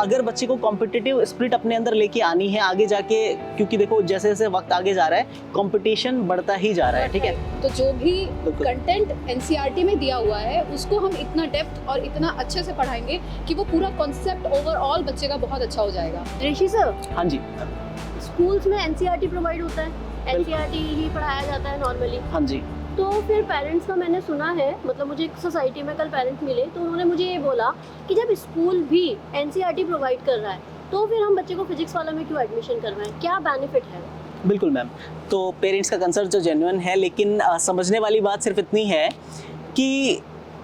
अगर बच्चे को कॉम्पिटिटिव स्पिरिट अपने अंदर लेके आनी है आगे जाके, क्योंकि देखो जैसे जैसे वक्त आगे जा रहा है कंपटीशन बढ़ता ही जा रहा है, ठीक है। तो जो भी कंटेंट एनसीईआरटी में दिया हुआ है उसको हम इतना डेप्थ और इतना अच्छे से पढ़ाएंगे कि वो पूरा कॉन्सेप्ट ओवरऑल बच्चे का बहुत अच्छा हो जाएगा। ऋषि सर, हाँ जी, स्कूल्स में एनसीईआरटी प्रोवाइड होता है, एनसीईआरटी ही पढ़ाया जाता है नॉर्मली, हाँ जी। तो फिर पेरेंट्स का मैंने सुना है, मतलब मुझे एक सोसाइटी में कल पेरेंट्स मिले तो उन्होंने मुझे ये बोला कि जब स्कूल भी एनसीईआरटी प्रोवाइड कर रहा है तो फिर हम बच्चे को फिजिक्स वाला में क्यों एडमिशन करवाएं, क्या बेनिफिट है? बिल्कुल मैम, तो पेरेंट्स का कंसर्न जो जेन्युइन है, लेकिन समझने वाली बात सिर्फ इतनी है कि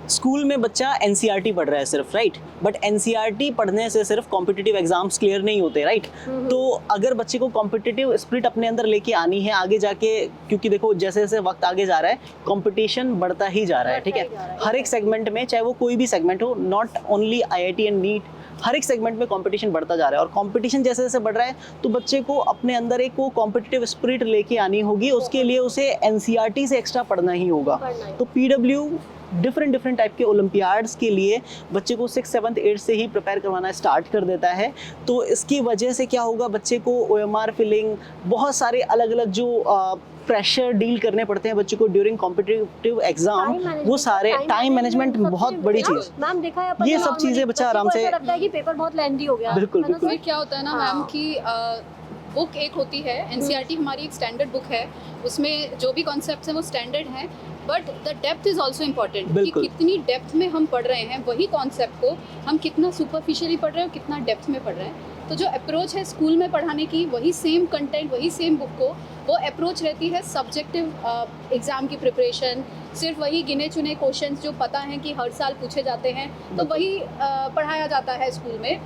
स्कूल में बच्चा एनसीईआरटी पढ़ रहा है सिर्फ, राइट, बट एनसीईआरटी पढ़ने से सिर्फ कॉम्पिटिटिव एग्जाम्स क्लियर नहीं होते, राइट। तो अगर बच्चे को कॉम्पिटिटिव स्पिरिट अपने अंदर लेके आनी है आगे जाके, क्योंकि देखो जैसे जैसे वक्त आगे जा रहा है कंपटीशन बढ़ता ही जा रहा है, ठीक है। हर एक सेगमेंट में, चाहे वो कोई भी सेगमेंट हो, not only IIT and NEET, हर एक सेगमेंट में कंपटीशन बढ़ता जा रहा है। और कंपटीशन जैसे जैसे बढ़ रहा है तो बच्चे को अपने अंदर एक वो कॉम्पिटिटिव स्पिरिट लेके आनी होगी, उसके लिए उसे एनसीईआरटी से एक्स्ट्रा पढ़ना ही होगा। तो पीडब्ल्यू डिफरेंट टाइप के ओलंपियाड्स के लिए बच्चे को 6, 7, 8 से ही प्रिपेयर करवाना स्टार्ट कर देता है। तो इसकी वजह से क्या होगा, बच्चे को ओएमआर फिलिंग, बहुत सारे अलग अलग जो प्रेशर डील करने पड़ते हैं बच्चे को ड्यूरिंग कॉम्पिटिटिव एग्जाम, वो सारे टाइम मैनेजमेंट बहुत बड़ी चीज। मैम देखा है अपन, ये सब चीजें बच्चा आराम से, लगता है कि पेपर बहुत लेंथी हो गया। बिल्कुल तो बिल्कुल। क्या होता है ना मैम कि बुक एक होती है, एनसीईआरटी हमारी एक स्टैंडर्ड बुक है, उसमें जो भी कॉन्सेप्ट्स हैं वो स्टैंडर्ड हैं, but the depth is also important कि कितनी डेप्थ में हम पढ़ रहे हैं, वही कॉन्सेप्ट को हम कितना सुपरफिशियली पढ़ रहे हैं और कितना डेप्थ में पढ़ रहे हैं। तो जो अप्रोच है स्कूल में पढ़ाने की, वही सेम कंटेंट, वही सेम बुक को, वो अप्रोच रहती है सब्जेक्टिव एग्ज़ाम की प्रिपरेशन, सिर्फ वही गिने चुने क्वेश्चंस जो पता है कि हर साल पूछे जाते हैं, तो वही पढ़ाया जाता है स्कूल में।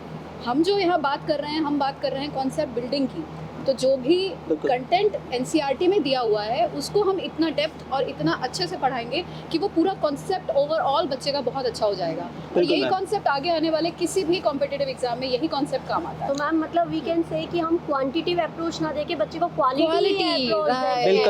हम जो यहाँ बात कर रहे हैं, हम बात कर रहे हैं कॉन्सेप्ट बिल्डिंग की। तो जो भी कंटेंट एनसीईआरटी में दिया हुआ है उसको हम इतना डेप्थ और इतना अच्छे से पढ़ाएंगे कि वो पूरा कॉन्सेप्ट ओवरऑल बच्चे का बहुत अच्छा हो जाएगा। और यही कॉन्सेप्ट आगे आने वाले किसी भी कॉम्पिटिटिव एग्जाम में यही कॉन्सेप्ट काम आता है। तो मैम मतलब वी कैन से कि हम क्वांटिटेटिव अप्रोच ना देके बच्चे को क्वालिटी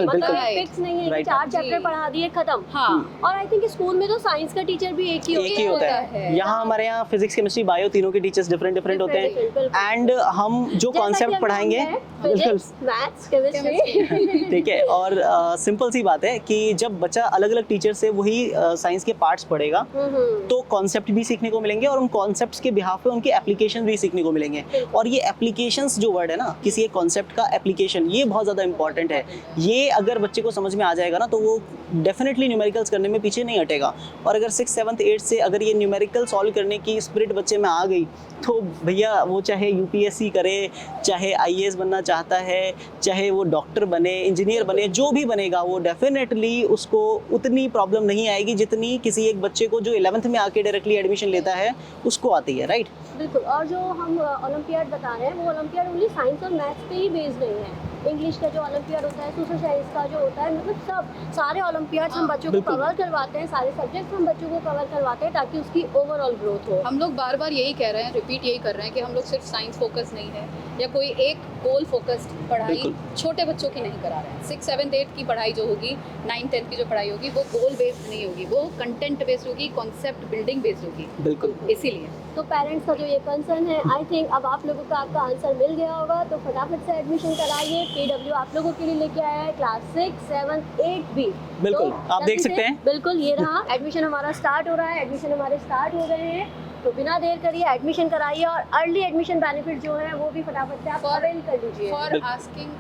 मतलब फिक्स नहीं है कि 4 चैप्टर पढ़ा दिए खत्म। हाँ, और आई थिंक स्कूल में तो साइंस का टीचर भी एक ही होता है। यहाँ हमारे यहाँ फिजिक्स, केमिस्ट्री, बायो तीनों के टीचर्स डिफरेंट होते हैं। एंड हम जो कॉन्सेप्ट पढ़ाएंगे, बिल्कुल मैथ्स, केमिस्ट्री, ठीक है। और सिंपल सी बात है कि जब बच्चा अलग अलग टीचर से वही साइंस के पार्ट्स पढ़ेगा तो कॉन्सेप्ट भी सीखने को मिलेंगे और उन कॉन्सेप्ट्स के बिहाफ पे उनके एप्लीकेशन भी सीखने को मिलेंगे। और ये एप्लीकेशंस जो वर्ड है ना, किसी एक कॉन्सेप्ट का एप्लीकेशन, ये बहुत ज़्यादा इंपॉर्टेंट है। ये अगर बच्चे को समझ में आ जाएगा ना तो वो डेफिनेटली न्यूमेरिकल्स करने में पीछे नहीं हटेगा। और अगर 6, 7, 8 से अगर ये न्यूमेरिकल सॉल्व करने की स्पिरिट बच्चे में आ गई तो भैया वो चाहे यूपीएससी करे, चाहे आईएएस बनना चाहता है, चाहे वो डॉक्टर बने, इंजीनियर बने, जो भी बनेगा वो डेफिनेटली उसको उतनी प्रॉब्लम नहीं आएगी जितनी किसी एक बच्चे को जो 11th में आके डायरेक्टली एडमिशन लेता है उसको आती है, राइट। बिल्कुल। और जो हम ओलंपियाड बता रहे हैं वो ओलंपियाड ओनली साइंस और मैथ्स पे ही बेस्ड नहीं है। इंग्लिश का जो ओलंपियाड होता है, सोशल साइंस का जो होता है, मतलब सब सारे ओलंपियाड्स हम बच्चों को कवर करवाते हैं, सारे सब्जेक्ट्स हम बच्चों को कवर करवाते हैं ताकि उसकी ओवरऑल ग्रोथ हो। हम लोग बार बार यही कह रहे हैं, रिपीट यही कर रहे हैं कि हम लोग सिर्फ साइंस फोकस नहीं है या कोई एक गोल फोकस्ड पढ़ाई छोटे बच्चों की नहीं करा रहे हैं। 6, 7, 8 की पढ़ाई जो होगी, 9, 10 की जो पढ़ाई होगी वो गोल बेस्ड नहीं होगी, वो कंटेंट बेस्ड होगी, कॉन्सेप्ट बिल्डिंग बेस्ड होगी। बिल्कुल। इसीलिए तो पेरेंट्स का जो ये कंसर्न है, आई थिंक अब आप लोगों का आपका आंसर मिल गया होगा। तो फटाफट से एडमिशन कराइए। पीडब्ल्यू आप लोगों के लिए लेके आया है क्लास 6, 7, 8 भी। बिल्कुल, तो आप देख सकते हैं। बिल्कुल, ये रहा एडमिशन हमारा स्टार्ट हो रहा है। एडमिशन हमारे स्टार्ट हो गए हैं, तो बिना देर करिए एडमिशन कराइए और अर्ली एडमिशन बेनिफिट जो है वो भी फटाफट से आप अवेल कर लीजिए। For asking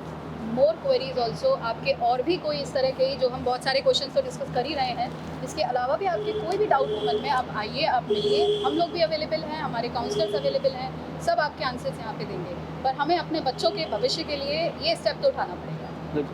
more queries also, आपके और भी कोई इस तरह के, जो हम बहुत सारे क्वेश्चन तो डिस्कस कर ही रहे हैं, इसके अलावा भी आपके कोई भी डाउट हो मन में, आप आइए, आप मिलिए। हम लोग भी अवेलेबल हैं, हमारे काउंसलर्स अवेलेबल हैं, सब आपके आंसर्स यहाँ पे देंगे। पर हमें अपने बच्चों के भविष्य के लिए ये स्टेप तो उठाना पड़ेगा।